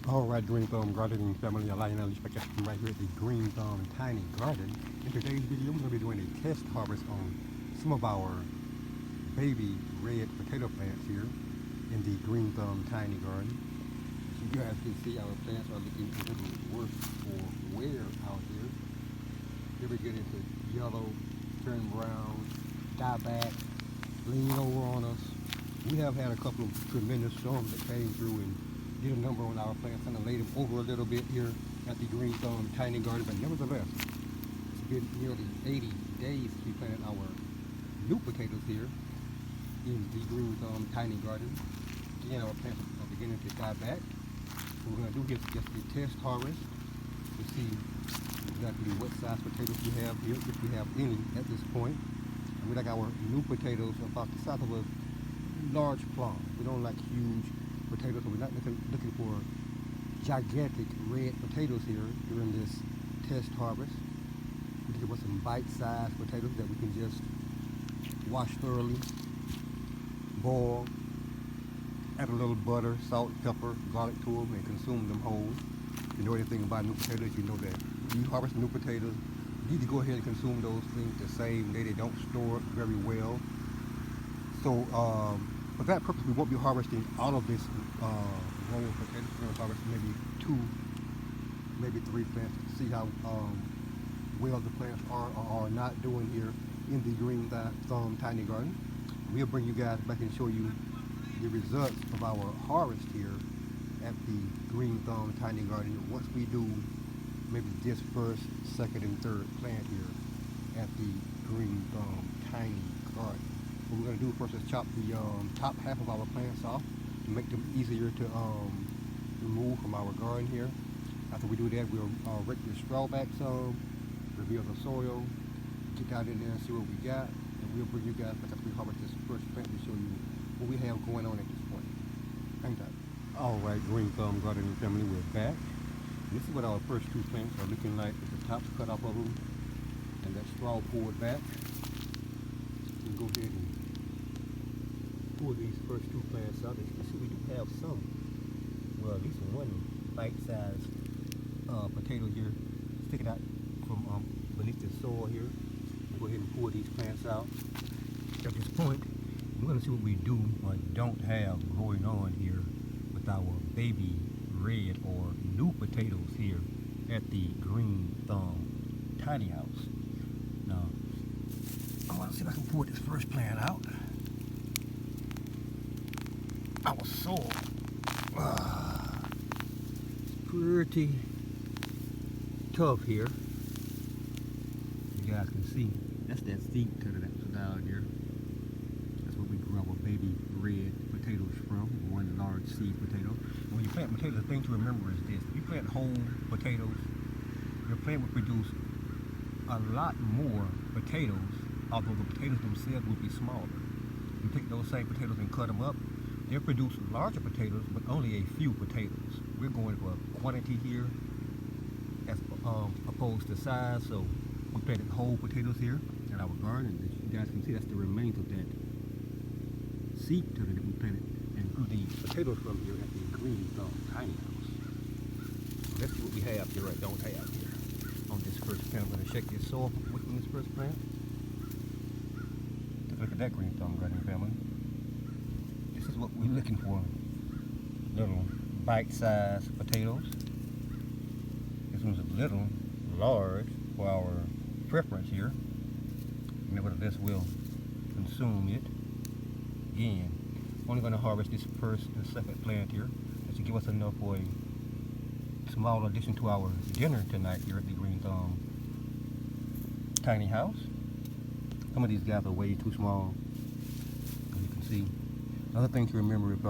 All right, Green Thumb Gardening family, Alina Alicia right here at the Green Thumb Tiny Garden. In today's video, we're going to be doing a test harvest on some of our baby red potato plants here in the Green Thumb Tiny Garden. As you guys can see, our plants are looking a little worse for wear out here. Here we get into yellow, turn brown, die back, lean over on us. We have had a couple of tremendous storms that came through and did a number on our plants, kind of laid them over a little bit here at the Green Thumb Tiny Garden, but nevertheless, it's been nearly 80 days since we planted our new potatoes here in the Green Thumb Tiny Garden. Again, our plants are beginning to die back. What we're going to do here is just a test harvest to see exactly what size potatoes we have here, if we have any at this point. And we like our new potatoes about the size of a large plum. We don't like huge potatoes, so we're not looking for gigantic red potatoes here during this test harvest. We're looking for some bite-sized potatoes that we can just wash thoroughly, boil, add a little butter, salt, pepper, garlic to them, and consume them whole. If you know anything about new potatoes, you know that when you harvest new potatoes, you need to go ahead and consume those things the same day. They don't store very well. So for that purpose, we won't be harvesting all of this row of potatoes. We're going to harvest maybe 2, maybe 3 plants to see how well the plants are or are not doing here in the Green Thumb Tiny Garden. We'll bring you guys back and show you the results of our harvest here at the Green Thumb Tiny Garden once we do maybe this first, second, and third plant here at the Green Thumb Tiny Garden. What we're going to do first is chop the top half of our plants off to make them easier to remove from our garden here. After we do that, we'll rake the straw back some, reveal the soil, get down in there and see what we got, and we'll bring you guys back after we harvest this first plant to show you what we have going on at this point. Hang tight. All right, Green Thumb Gardening family, we're back. This is what our first 2 plants are looking like with the tops cut off of them and that straw pulled back. We'll go ahead and pull these first 2 plants out. As you can see, we do have some, well, at least one bite-sized potato here sticking out from beneath the soil here. We'll go ahead and pull these plants out. At this point, we're going to see what we do or don't have going on here with our baby red or new potatoes here at the Green Thumb Tiny House. Now, I want to see if I can pull this first plant out. Our soil, it's pretty tough here. You guys can see, that's that seed cutter that's down there. That's where we grew our baby red potatoes from, one large seed potato. And when you plant potatoes, the thing to remember is this: if you plant whole potatoes, your plant will produce a lot more potatoes, although the potatoes themselves will be smaller. You take those same potatoes and cut them up, they'll produce larger potatoes, but only a few potatoes. We're going for quantity here as opposed to size, so we planted whole potatoes here in our garden. As you guys can see, that's the remains of that seed potato that we planted and grew the potatoes from here at the Green Thumb Tiny House. So let's see what we have here or don't have here on this first plant. I'm going to shake this soil from this first plant. Take a look at that Green Thumb Gardening family. This is what we're looking for. Little bite-sized potatoes. This one's a little large for our preference here. Nevertheless, we'll consume it. Again, only going to harvest this first and second plant here, just to give us enough for a small addition to our dinner tonight here at the Green Thumb Tiny House. Some of these guys are way too small, as you can see. Another thing to remember, if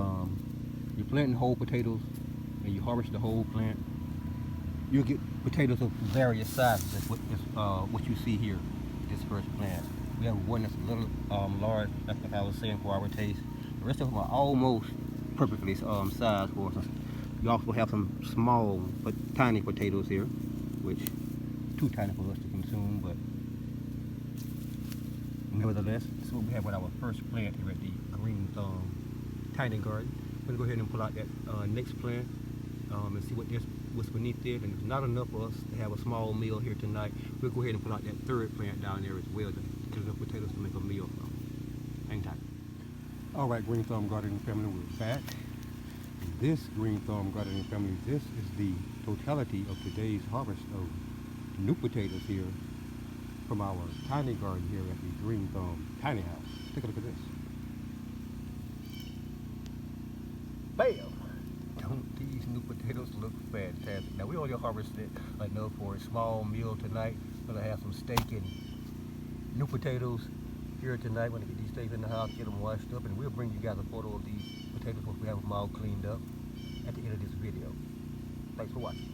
you're planting whole potatoes and you harvest the whole plant, you'll get potatoes of various sizes. That's what you see here, this first plant. We have one that's a little large, like I was saying, for our taste. The rest of them are almost perfectly sized for us. You also have some small but tiny potatoes here, which too tiny for us to consume, but nevertheless, this is what we have with our first plant here at the Green Thumb Tiny Garden. We're going to go ahead and pull out that next plant. and see what's beneath it. And if not enough for us to have a small meal here tonight, we'll go ahead and put out that third plant down there as well to get enough potatoes to make a meal. Hang tight. All right, Green Thumb Gardening family, we're back. This Green Thumb Gardening family, this is the totality of today's harvest of new potatoes here from our tiny garden here at the Green Thumb Tiny House. Take a look at this. Bam! Don't these new potatoes look fantastic? Now we only harvested enough for a small meal tonight. We're gonna have some steak and new potatoes here tonight. We're gonna get these steaks in the house, get them washed up, and we'll bring you guys a photo of these potatoes once we have them all cleaned up at the end of this video. Thanks for watching.